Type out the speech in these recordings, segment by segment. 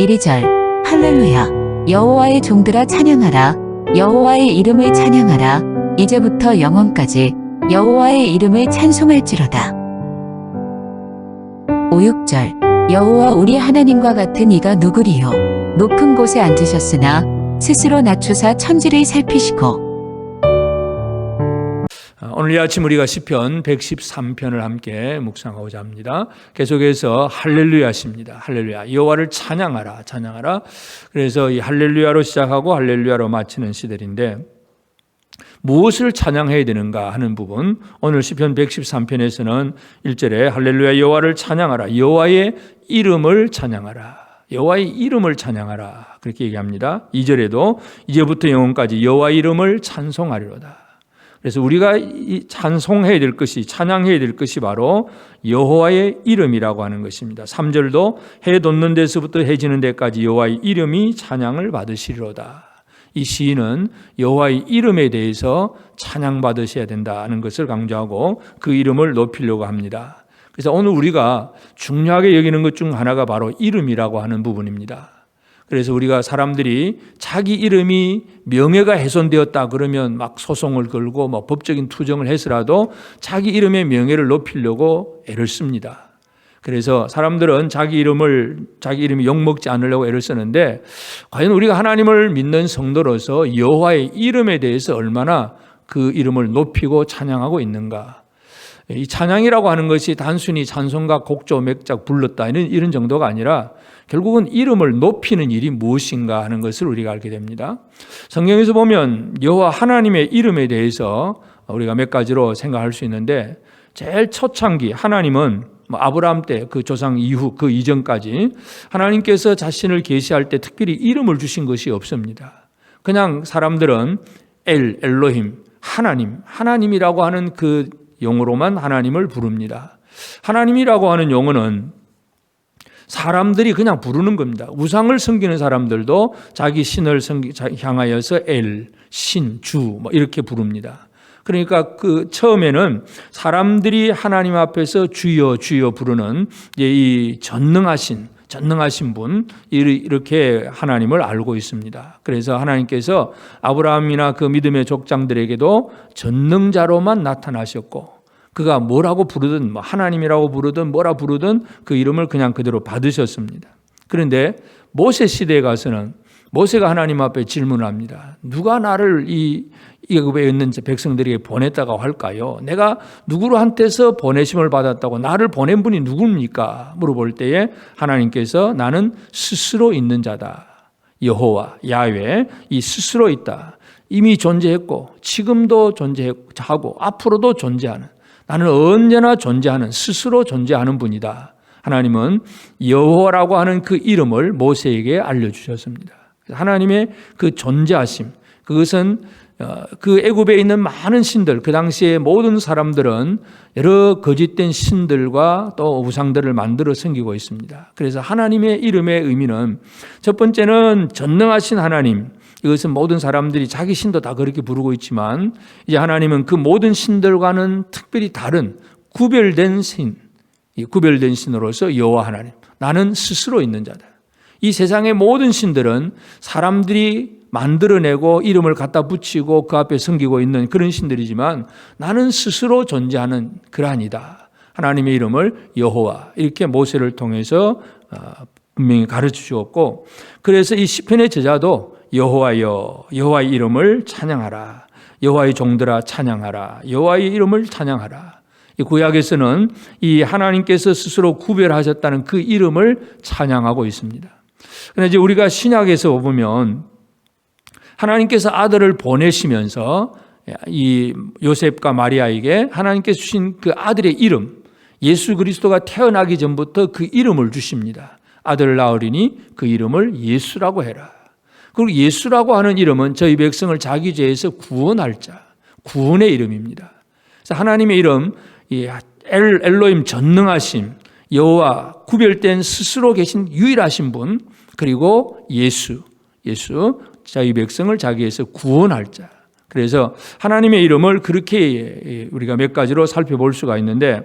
1절 할렐루야 여호와의 종들아 찬양하라 여호와의 이름을 찬양하라 이제부터 영원까지 여호와의 이름을 찬송할지로다. 5, 6절 여호와 우리 하나님과 같은 이가 누구리요 높은 곳에 앉으셨으나 스스로 낮추사 천지를 살피시고. 오늘 이 아침 우리가 시편 113편을 함께 묵상하고자 합니다. 계속해서 할렐루야십니다. 할렐루야 여호와를 찬양하라 찬양하라. 그래서 이 할렐루야로 시작하고 할렐루야로 마치는 시들인데 무엇을 찬양해야 되는가 하는 부분, 오늘 시편 113편에서는 1절에 할렐루야 여호와를 찬양하라 여호와의 이름을 찬양하라 여호와의 이름을 찬양하라 그렇게 얘기합니다. 2절에도 이제부터 영원까지 여호와의 이름을 찬송하리로다. 그래서 우리가 찬송해야 될 것이, 찬양해야 될 것이 바로 여호와의 이름이라고 하는 것입니다. 3절도 해 돋는 데서부터 해 지는 데까지 여호와의 이름이 찬양을 받으시리로다. 이 시인은 여호와의 이름에 대해서 찬양받으셔야 된다는 것을 강조하고 그 이름을 높이려고 합니다. 그래서 오늘 우리가 중요하게 여기는 것 중 하나가 바로 이름이라고 하는 부분입니다. 그래서 우리가 사람들이 자기 이름이 명예가 훼손되었다 그러면 막 소송을 걸고 뭐 법적인 투정을 해서라도 자기 이름의 명예를 높이려고 애를 씁니다. 그래서 사람들은 자기 이름이 욕먹지 않으려고 애를 쓰는데 과연 우리가 하나님을 믿는 성도로서 여호와의 이름에 대해서 얼마나 그 이름을 높이고 찬양하고 있는가. 이 찬양이라고 하는 것이 단순히 찬송가 곡조 맥작 불렀다 이런 정도가 아니라 결국은 이름을 높이는 일이 무엇인가 하는 것을 우리가 알게 됩니다. 성경에서 보면 여호와 하나님의 이름에 대해서 우리가 몇 가지로 생각할 수 있는데 제일 초창기 하나님은 아브라함 때 그 조상 이후 그 이전까지 하나님께서 자신을 계시할 때 특별히 이름을 주신 것이 없습니다. 그냥 사람들은 엘로힘 하나님이라고 하는 그 용어로만 하나님을 부릅니다. 하나님이라고 하는 용어는 사람들이 그냥 부르는 겁니다. 우상을 섬기는 사람들도 자기 신을 향하여서 신, 주 이렇게 부릅니다. 그러니까 그 처음에는 사람들이 하나님 앞에서 주여 주여 부르는 이 전능하신 분 이렇게 하나님을 알고 있습니다. 그래서 하나님께서 아브라함이나 그 믿음의 족장들에게도 전능자로만 나타나셨고 그가 뭐라고 부르든 하나님이라고 부르든 뭐라 부르든 그 이름을 그냥 그대로 받으셨습니다. 그런데 모세 시대에 가서는 모세가 하나님 앞에 질문을 합니다. 누가 나를 이 애굽에 있는 백성들에게 보냈다고 할까요? 내가 누구로 한테서 보내심을 받았다고 나를 보낸 분이 누굽니까? 물어볼 때에 하나님께서 나는 스스로 있는 자다. 여호와, 야훼, 이 스스로 있다. 이미 존재했고 지금도 존재하고 앞으로도 존재하는 나는 언제나 존재하는 스스로 존재하는 분이다. 하나님은 여호와라고 하는 그 이름을 모세에게 알려주셨습니다. 하나님의 그 존재하심 그것은 그 애굽에 있는 많은 신들 그 당시에 모든 사람들은 여러 거짓된 신들과 또 우상들을 만들어 섬기고 있습니다. 그래서 하나님의 이름의 의미는 첫 번째는 전능하신 하나님 이것은 모든 사람들이 자기 신도 다 그렇게 부르고 있지만 이제 하나님은 그 모든 신들과는 특별히 다른 구별된 신으로서 여호와 하나님 나는 스스로 있는 자다. 이 세상의 모든 신들은 사람들이 만들어내고 이름을 갖다 붙이고 그 앞에 섬기고 있는 그런 신들이지만 나는 스스로 존재하는 그러한이다. 하나님의 이름을 여호와 이렇게 모세를 통해서 분명히 가르쳐 주었고 그래서 이 시편의 저자도 여호와여 여호와의 이름을 찬양하라 여호와의 종들아 찬양하라 여호와의 이름을 찬양하라. 이 구약에서는 이 하나님께서 스스로 구별하셨다는 그 이름을 찬양하고 있습니다. 그런데 이제 우리가 신약에서 보면 하나님께서 아들을 보내시면서 이 요셉과 마리아에게 하나님께서 주신 그 아들의 이름 예수 그리스도가 태어나기 전부터 그 이름을 주십니다. 아들을 낳으리니 그 이름을 예수라고 해라. 그리고 예수라고 하는 이름은 저희 백성을 자기 죄에서 구원할 자, 구원의 이름입니다. 그래서 하나님의 이름, 엘로힘 전능하심, 여호와 구별된 스스로 계신 유일하신 분, 그리고 예수 저희 백성을 자기에서 구원할 자. 그래서 하나님의 이름을 그렇게 우리가 몇 가지로 살펴볼 수가 있는데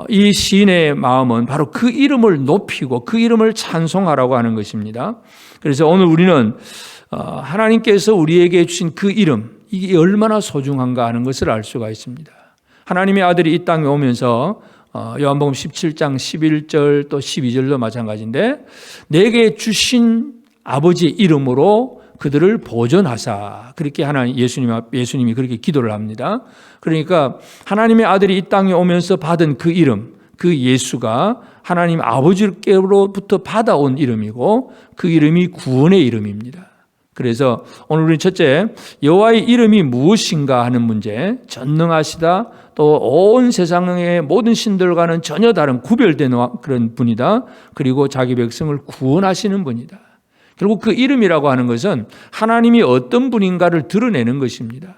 이 시인의 마음은 바로 그 이름을 높이고 그 이름을 찬송하라고 하는 것입니다. 그래서 오늘 우리는 하나님께서 우리에게 주신 그 이름, 이게 얼마나 소중한가 하는 것을 알 수가 있습니다. 하나님의 아들이 이 땅에 오면서 요한복음 17장 11절 또 12절도 마찬가지인데 내게 주신 아버지의 이름으로 그들을 보존하사, 그렇게 예수님이 그렇게 기도를 합니다. 그러니까 하나님의 아들이 이 땅에 오면서 받은 그 이름, 그 예수가 하나님 아버지께로부터 받아온 이름이고 그 이름이 구원의 이름입니다. 그래서 오늘 우리 첫째, 여호와의 이름이 무엇인가 하는 문제, 전능하시다, 또 온 세상의 모든 신들과는 전혀 다른 구별된 그런 분이다. 그리고 자기 백성을 구원하시는 분이다. 결국 그 이름이라고 하는 것은 하나님이 어떤 분인가를 드러내는 것입니다.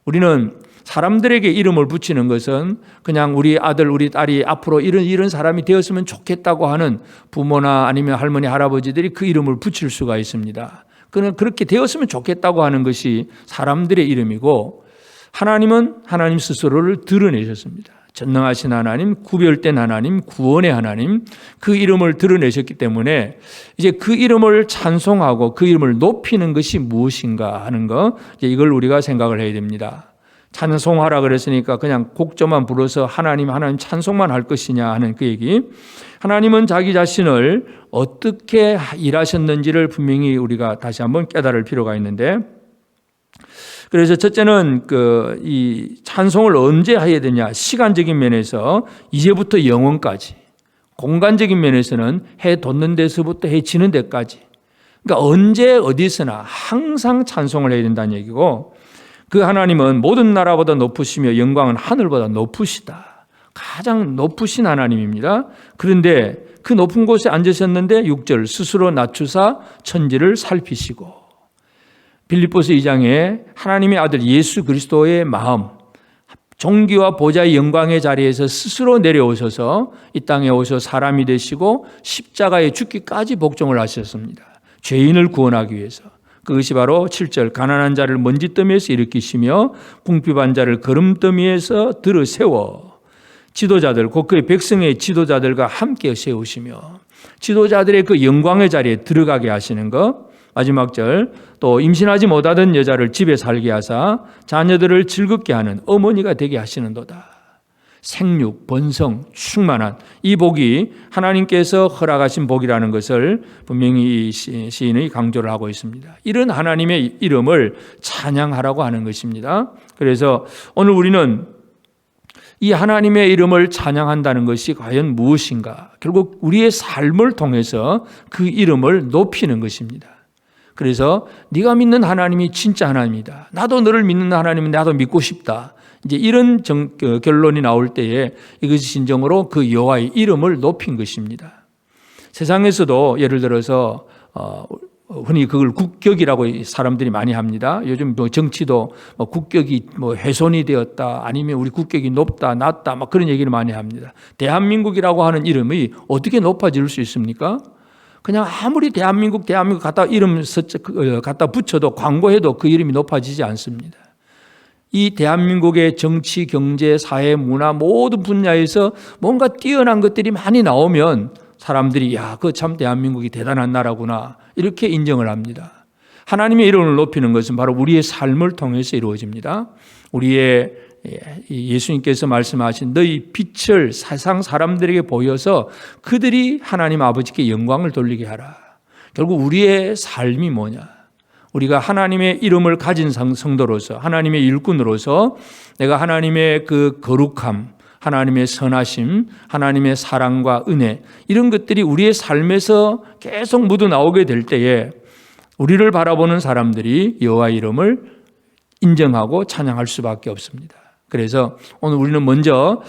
우리는 사람들에게 이름을 붙이는 것은 그냥 우리 아들, 우리 딸이 앞으로 이런 사람이 되었으면 좋겠다고 하는 부모나 아니면 할머니, 할아버지들이 그 이름을 붙일 수가 있습니다. 그는 그렇게 되었으면 좋겠다고 하는 것이 사람들의 이름이고, 하나님은 하나님 스스로를 드러내셨습니다. 전능하신 하나님, 구별된 하나님, 구원의 하나님, 그 이름을 드러내셨기 때문에 이제 그 이름을 찬송하고 그 이름을 높이는 것이 무엇인가 하는 거, 이걸 우리가 생각을 해야 됩니다. 찬송하라 그랬으니까 그냥 곡조만 불어서 하나님 찬송만 할 것이냐 하는 그 얘기. 하나님은 자기 자신을 어떻게 일하셨는지를 분명히 우리가 다시 한번 깨달을 필요가 있는데, 그래서 첫째는 이 찬송을 언제 해야 되냐, 시간적인 면에서 이제부터 영원까지, 공간적인 면에서는 해 돋는 데서부터 해 지는 데까지, 그러니까 언제 어디서나 항상 찬송을 해야 된다는 얘기고, 그 하나님은 모든 나라보다 높으시며 영광은 하늘보다 높으시다. 가장 높으신 하나님입니다. 그런데 그 높은 곳에 앉으셨는데 6절, 스스로 낮추사 천지를 살피시고, 빌립보서 2장에 하나님의 아들 예수 그리스도의 마음, 존귀와 보좌의 영광의 자리에서 스스로 내려오셔서 이 땅에 오셔 사람이 되시고 십자가에 죽기까지 복종을 하셨습니다. 죄인을 구원하기 위해서. 그것이 바로 7절, 가난한 자를 먼지더미에서 일으키시며 궁핍한 자를 거름더미에서 들어 세워 지도자들, 곧 그의 백성의 지도자들과 함께 세우시며 지도자들의 그 영광의 자리에 들어가게 하시는 것. 마지막 절, 또 임신하지 못하던 여자를 집에 살게 하사 자녀들을 즐겁게 하는 어머니가 되게 하시는도다. 생육, 번성, 충만한 이 복이 하나님께서 허락하신 복이라는 것을 분명히 이 시인이 강조를 하고 있습니다. 이런 하나님의 이름을 찬양하라고 하는 것입니다. 그래서 오늘 우리는 이 하나님의 이름을 찬양한다는 것이 과연 무엇인가? 결국 우리의 삶을 통해서 그 이름을 높이는 것입니다. 그래서 네가 믿는 하나님이 진짜 하나님이다. 나도 너를 믿는 하나님은 나도 믿고 싶다. 이제 이런 결론이 나올 때에 이것이 진정으로 그 여호와의 이름을 높인 것입니다. 세상에서도 예를 들어서 흔히 그걸 국격이라고 사람들이 많이 합니다. 요즘 정치도 국격이 훼손이 되었다, 아니면 우리 국격이 높다, 낮다, 그런 얘기를 많이 합니다. 대한민국이라고 하는 이름이 어떻게 높아질 수 있습니까? 그냥 아무리 대한민국 갖다 이름 갖다 붙여도 광고해도 그 이름이 높아지지 않습니다. 이 대한민국의 정치, 경제, 사회, 문화 모든 분야에서 뭔가 뛰어난 것들이 많이 나오면 사람들이 그거 참 대한민국이 대단한 나라구나 이렇게 인정을 합니다. 하나님의 이름을 높이는 것은 바로 우리의 삶을 통해서 이루어집니다. 우리의 예수님께서 말씀하신 너희 빛을 세상 사람들에게 보여서 그들이 하나님 아버지께 영광을 돌리게 하라. 결국 우리의 삶이 뭐냐? 우리가 하나님의 이름을 가진 성도로서, 하나님의 일꾼으로서 내가 하나님의 그 거룩함, 하나님의 선하심, 하나님의 사랑과 은혜, 이런 것들이 우리의 삶에서 계속 묻어나오게 될 때에 우리를 바라보는 사람들이 여호와의 이름을 인정하고 찬양할 수밖에 없습니다. 그래서 오늘 우리는 먼저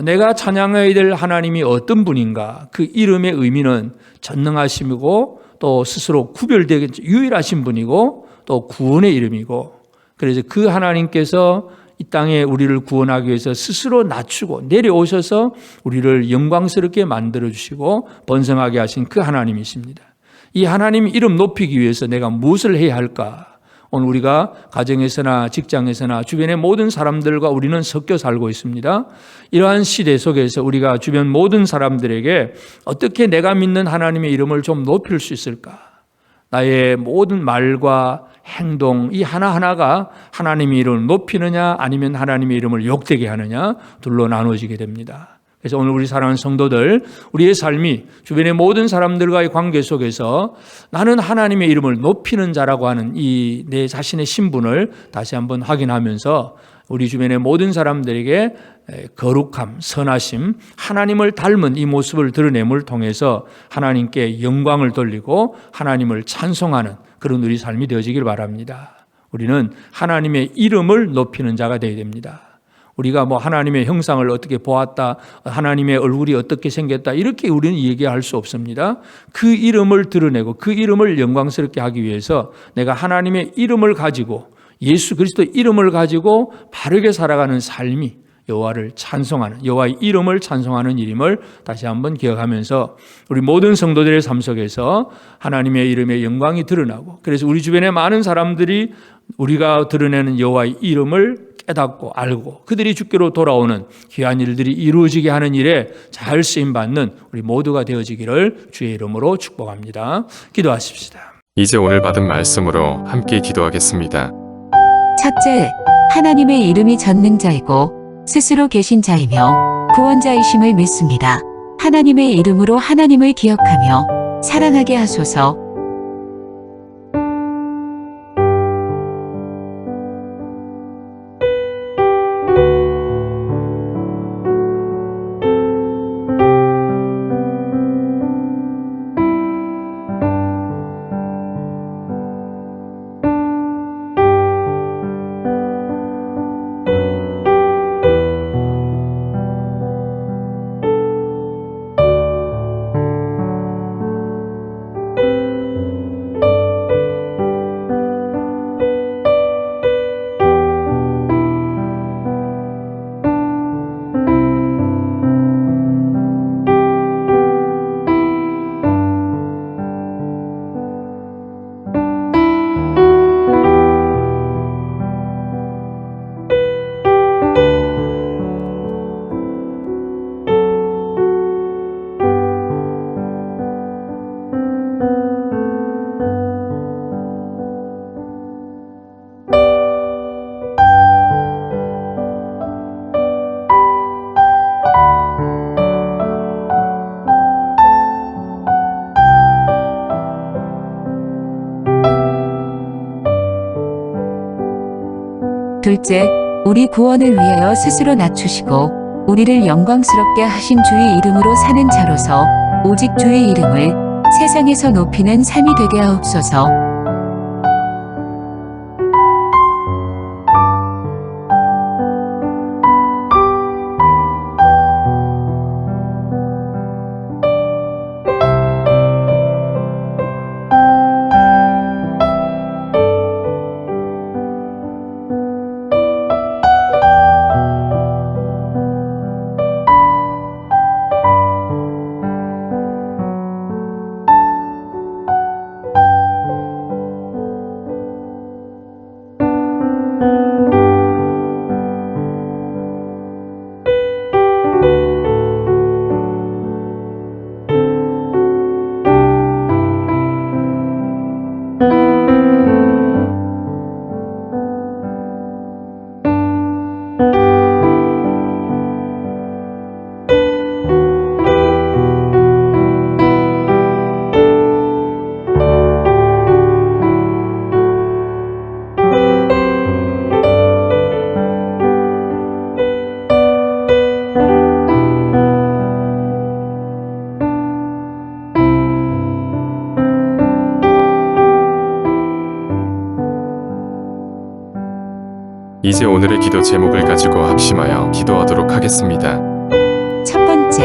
내가 찬양해야 될 하나님이 어떤 분인가, 그 이름의 의미는 전능하심이고 또 스스로 구별되게 유일하신 분이고 또 구원의 이름이고, 그래서 그 하나님께서 이 땅에 우리를 구원하기 위해서 스스로 낮추고 내려오셔서 우리를 영광스럽게 만들어주시고 번성하게 하신 그 하나님이십니다. 이 하나님 이름 높이기 위해서 내가 무엇을 해야 할까? 오늘 우리가 가정에서나 직장에서나 주변의 모든 사람들과 우리는 섞여 살고 있습니다. 이러한 시대 속에서 우리가 주변 모든 사람들에게 어떻게 내가 믿는 하나님의 이름을 좀 높일 수 있을까? 나의 모든 말과 행동 이 하나하나가 하나님의 이름을 높이느냐 아니면 하나님의 이름을 욕되게 하느냐 둘로 나누어지게 됩니다. 그래서 오늘 우리 사랑하는 성도들, 우리의 삶이 주변의 모든 사람들과의 관계 속에서 나는 하나님의 이름을 높이는 자라고 하는 이 내 자신의 신분을 다시 한번 확인하면서 우리 주변의 모든 사람들에게 거룩함, 선하심, 하나님을 닮은 이 모습을 드러냄을 통해서 하나님께 영광을 돌리고 하나님을 찬송하는 그런 우리 삶이 되어지길 바랍니다. 우리는 하나님의 이름을 높이는 자가 되어야 됩니다. 우리가 뭐 하나님의 형상을 어떻게 보았다, 하나님의 얼굴이 어떻게 생겼다 이렇게 우리는 얘기할 수 없습니다. 그 이름을 드러내고 그 이름을 영광스럽게 하기 위해서 내가 하나님의 이름을 가지고 예수 그리스도의 이름을 가지고 바르게 살아가는 삶이 여호와를 찬송하는, 여호와의 이름을 찬송하는 일임을 다시 한번 기억하면서 우리 모든 성도들의 삶 속에서 하나님의 이름의 영광이 드러나고, 그래서 우리 주변의 많은 사람들이 우리가 드러내는 여호와의 이름을 깨닫고 알고 그들이 주께로 돌아오는 귀한 일들이 이루어지게 하는 일에 잘 쓰임받는 우리 모두가 되어지기를 주의 이름으로 축복합니다. 기도하십시다. 이제 오늘 받은 말씀으로 함께 기도하겠습니다. 첫째, 하나님의 이름이 전능자이고 스스로 계신 자이며 구원자이심을 믿습니다. 하나님의 이름으로 하나님을 기억하며 사랑하게 하소서. 둘째, 우리 구원을 위하여 스스로 낮추시고 우리를 영광스럽게 하신 주의 이름으로 사는 자로서 오직 주의 이름을 세상에서 높이는 삶이 되게 하옵소서. 이제 오늘의 기도 제목을 가지고 합심하여 기도하도록 하겠습니다. 첫 번째,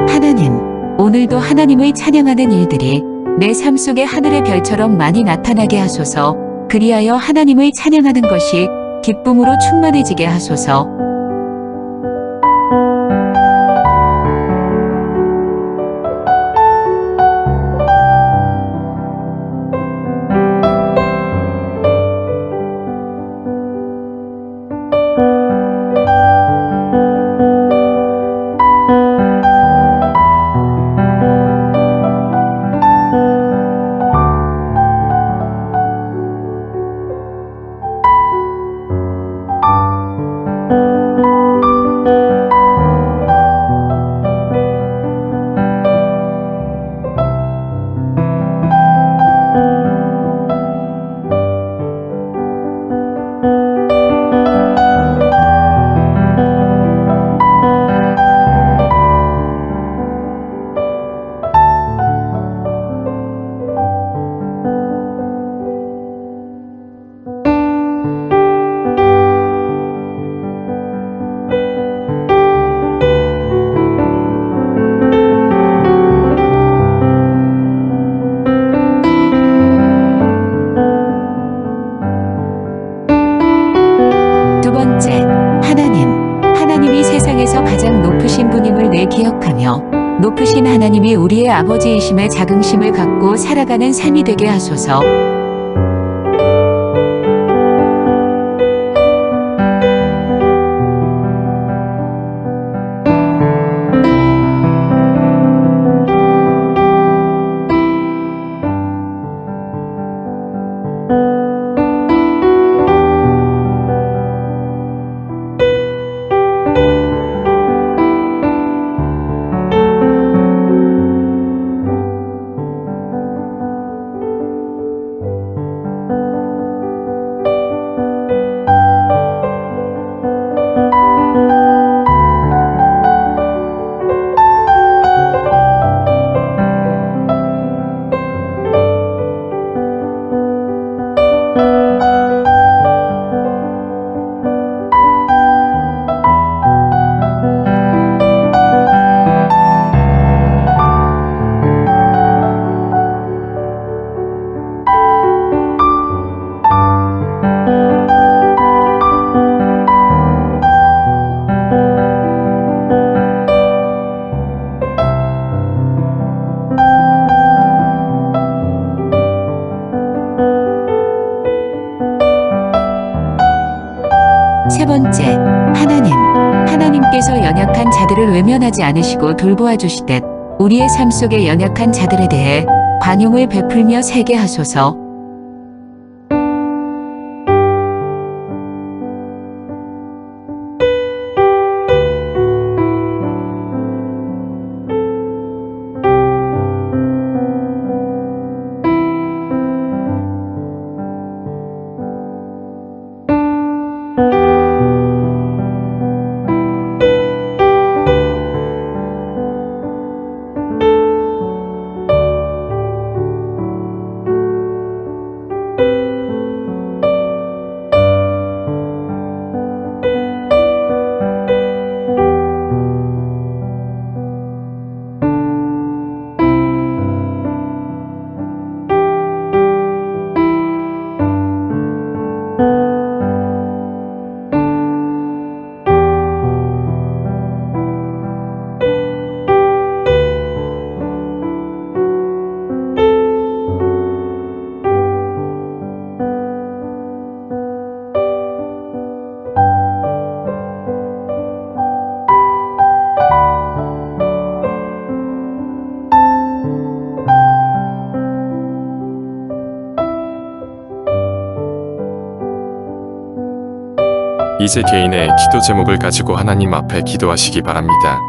하나님. 오늘도 하나님을 찬양하는 일들이 내 삶 속에 하늘의 별처럼 많이 나타나게 하소서. 그리하여 하나님을 찬양하는 것이 기쁨으로 충만해지게 하소서. 사랑을 기억하며 높으신 하나님이 우리의 아버지이심의 자긍심을 갖고 살아가는 삶이 되게 하소서. 세 번째, 하나님께서 연약한 자들을 외면하지 않으시고 돌보아 주시듯 우리의 삶 속의 연약한 자들에 대해 관용을 베풀며 살게 하소서. 이제 개인의 기도 제목을 가지고 하나님 앞에 기도하시기 바랍니다.